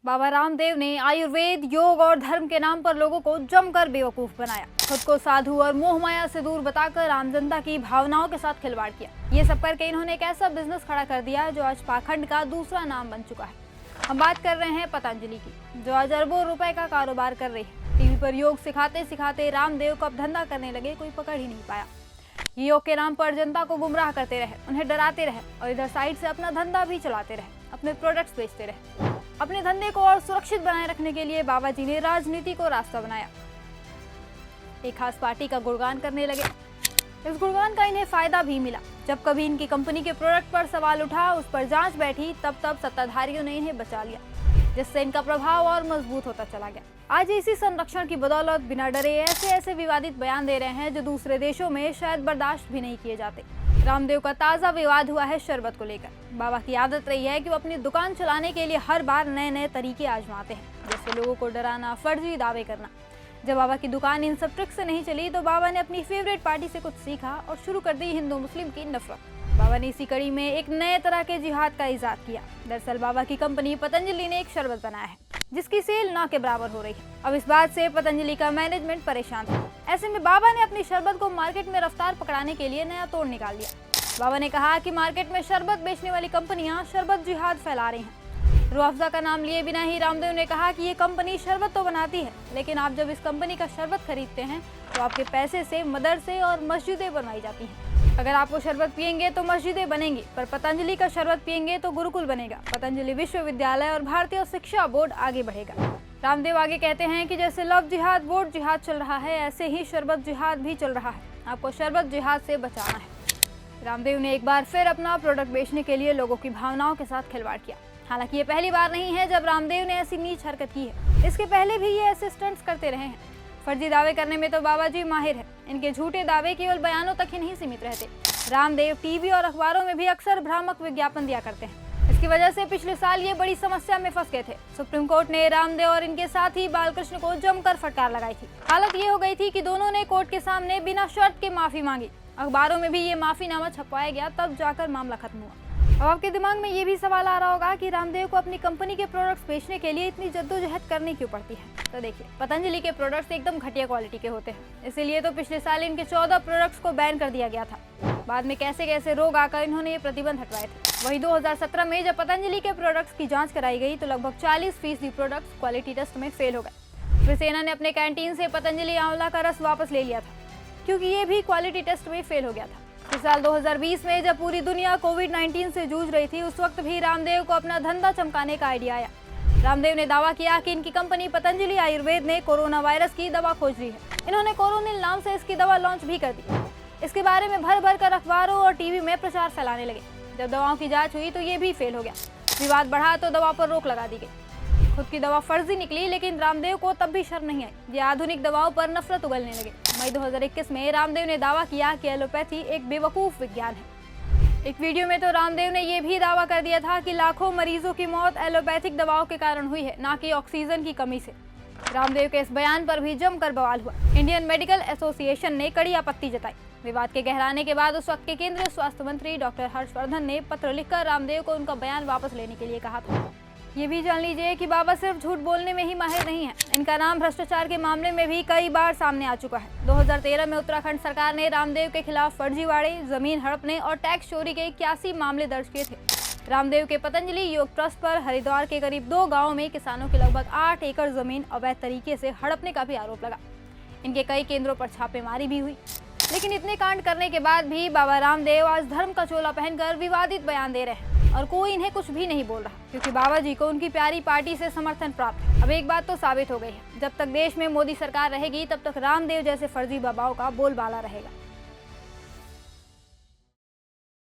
बाबा रामदेव ने आयुर्वेद, योग और धर्म के नाम पर लोगों को जमकर बेवकूफ बनाया। खुद को साधु और मोह माया से दूर बताकर आम जनता की भावनाओं के साथ खिलवाड़ किया। ये सब करके इन्होंने एक ऐसा बिजनेस खड़ा कर दिया जो आज पाखंड का दूसरा नाम बन चुका है। हम बात कर रहे हैं पतंजलि की, जो आज अरबों रुपए का कारोबार कर रही है। टीवी पर योग सिखाते सिखाते रामदेव को अब धंधा करने लगे, कोई पकड़ ही नहीं पाया। ये योग के नाम पर जनता को गुमराह करते रहे, उन्हें डराते रहे और इधर साइड से अपना धंधा भी चलाते रहे, अपने प्रोडक्ट्स बेचते रहे। अपने धंधे को और सुरक्षित बनाए रखने के लिए बाबा जी ने राजनीति को रास्ता बनाया। एक खास पार्टी का गुणगान करने लगे। इस गुणगान का इन्हें फायदा भी मिला। जब कभी इनकी कंपनी के प्रोडक्ट पर सवाल उठा, उस पर जांच बैठी, तब सत्ताधारियों ने इन्हें बचा लिया, जिससे इनका प्रभाव और मजबूत होता चला गया। आज इसी संरक्षण की बदौलत बिना डरे ऐसे विवादित बयान दे रहे हैं जो दूसरे देशों में शायद बर्दाश्त भी नहीं किए जाते। रामदेव का ताज़ा विवाद हुआ है शरबत को लेकर। बाबा की आदत रही है कि वो अपनी दुकान चलाने के लिए हर बार नए तरीके आजमाते हैं, जैसे लोगों को डराना, फर्जी दावे करना। जब बाबा की दुकान इन सब ट्रिक से नहीं चली तो बाबा ने अपनी फेवरेट पार्टी से कुछ सीखा और शुरू कर दी हिंदू मुस्लिम की नफरत। बाबा ने इसी कड़ी में एक नए तरह के जिहाद का इजाद किया। दरअसल बाबा की कंपनी पतंजलि ने एक शरबत बनाया है जिसकी सेल ना के बराबर हो रही है। अब इस बात से पतंजलि का मैनेजमेंट परेशान था। ऐसे में बाबा ने अपनी शरबत को मार्केट में रफ्तार पकड़ाने के लिए नया तोड़ निकाल दिया। बाबा ने कहा कि मार्केट में शरबत बेचने वाली कंपनियां शरबत जिहाद फैला रही हैं। रूह अफ़ज़ा का नाम लिए बिना ही रामदेव ने कहा कि ये कंपनी शरबत तो बनाती है, लेकिन आप जब इस कंपनी का शरबत खरीदते हैं तो आपके पैसे से मदरसे और मस्जिदें बनवाई जाती हैं। अगर आप वो शरबत पियेंगे तो मस्जिदें बनेंगी, पर पतंजलि का शरबत पियेंगे तो गुरुकुल बनेगा, पतंजलि विश्वविद्यालय और भारतीय शिक्षा बोर्ड आगे बढ़ेगा। रामदेव आगे कहते हैं कि जैसे लव जिहाद, वोट जिहाद चल रहा है, ऐसे ही शरबत जिहाद भी चल रहा है। आपको शरबत जिहाद से बचाना है। रामदेव ने एक बार फिर अपना प्रोडक्ट बेचने के लिए लोगों की भावनाओं के साथ खिलवाड़ किया। हालांकि ये पहली बार नहीं है जब रामदेव ने ऐसी नीच हरकत की है। इसके पहले भी ये ऐसे स्टंट्स करते रहे हैं। फर्जी दावे करने में तो बाबा जी माहिर है। इनके झूठे दावे केवल बयानों तक ही नहीं सीमित रहते। रामदेव टीवी और अखबारों में भी अक्सर भ्रामक विज्ञापन दिया करते हैं। इसकी वजह से पिछले साल ये बड़ी समस्या में फंस गए थे। सुप्रीम कोर्ट ने रामदेव और इनके साथी बालकृष्ण को जमकर फटकार लगाई थी। हालत ये हो गई थी कि दोनों ने कोर्ट के सामने बिना शर्त के माफी मांगी। अखबारों में भी ये माफीनामा छपवाया गया, तब जाकर मामला खत्म हुआ। अब आपके दिमाग में ये भी सवाल आ रहा होगा कि रामदेव को अपनी कंपनी के प्रोडक्ट्स बेचने के लिए इतनी जद्दोजहद करनी क्यों पड़ती है। तो देखिए, पतंजलि के प्रोडक्ट्स एकदम घटिया क्वालिटी के होते हैं, इसीलिए तो पिछले साल इनके 14 प्रोडक्ट्स को बैन कर दिया गया था। बाद में कैसे रोग आकर इन्होंने ये प्रतिबंध हटवाए थे। वही 2017 में जब पतंजलि के प्रोडक्ट्स की जाँच कराई गई तो लगभग 40% प्रोडक्ट्स क्वालिटी टेस्ट में फेल हो गए। फिर सेना ने अपने कैंटीन से पतंजलि आंवला का रस वापस ले लिया था, क्योंकि ये भी क्वालिटी टेस्ट में फेल हो गया था। इस साल 2020 में जब पूरी दुनिया कोविड-19 से जूझ रही थी, उस वक्त भी रामदेव को अपना धंधा चमकाने का आइडिया आया। रामदेव ने दावा किया कि इनकी कंपनी पतंजलि आयुर्वेद ने कोरोना वायरस की दवा खोज ली है। इन्होंने कोरोनिल नाम से इसकी दवा लॉन्च भी कर दी। इसके बारे में भर कर अखबारों और टीवी में प्रचार फैलाने लगे। जब दवाओं की जाँच हुई तो ये भी फेल हो गया। विवाद बढ़ा तो दवा पर रोक लगा दी गई। खुद की दवा फर्जी निकली, लेकिन रामदेव को तब भी शर्म नहीं आई। ये आधुनिक दवाओं पर नफरत उगलने लगे। मई 2021 में रामदेव ने दावा किया कि एलोपैथी एक बेवकूफ़ विज्ञान है। एक वीडियो में तो रामदेव ने यह भी दावा कर दिया था कि लाखों मरीजों की मौत एलोपैथिक दवाओं के कारण हुई है, ना कि ऑक्सीजन की कमी से। रामदेव के इस बयान पर भी जमकर बवाल हुआ। इंडियन मेडिकल एसोसिएशन ने कड़ी आपत्ति जताई। विवाद के गहराने के बाद उस वक्त के केंद्रीय स्वास्थ्य मंत्री डॉक्टर हर्षवर्धन ने पत्र लिखकर रामदेव को उनका बयान वापस लेने के लिए कहा था। ये भी जान लीजिए कि बाबा सिर्फ झूठ बोलने में ही माहिर नहीं है। इनका नाम भ्रष्टाचार के मामले में भी कई बार सामने आ चुका है। 2013 में उत्तराखंड सरकार ने रामदेव के खिलाफ फर्जीवाड़े, जमीन हड़पने और टैक्स चोरी के 81 मामले दर्ज किए थे। रामदेव के पतंजलि योग ट्रस्ट पर हरिद्वार के करीब 2 गाँवों में किसानों की लगभग 8 एकड़ जमीन अवैध तरीके से हड़पने का भी आरोप लगा। इनके कई केंद्रों पर छापेमारी भी हुई। लेकिन इतने कांड करने के बाद भी बाबा रामदेव आज धर्म का चोला पहनकर विवादित बयान दे रहे हैं और कोई इन्हें कुछ भी नहीं बोल रहा, क्योंकि बाबा जी को उनकी प्यारी पार्टी से समर्थन प्राप्त है। अब एक बात तो साबित हो गई है, जब तक देश में मोदी सरकार रहेगी तब तक रामदेव जैसे फर्जी बाबाओं का बोलबाला रहेगा।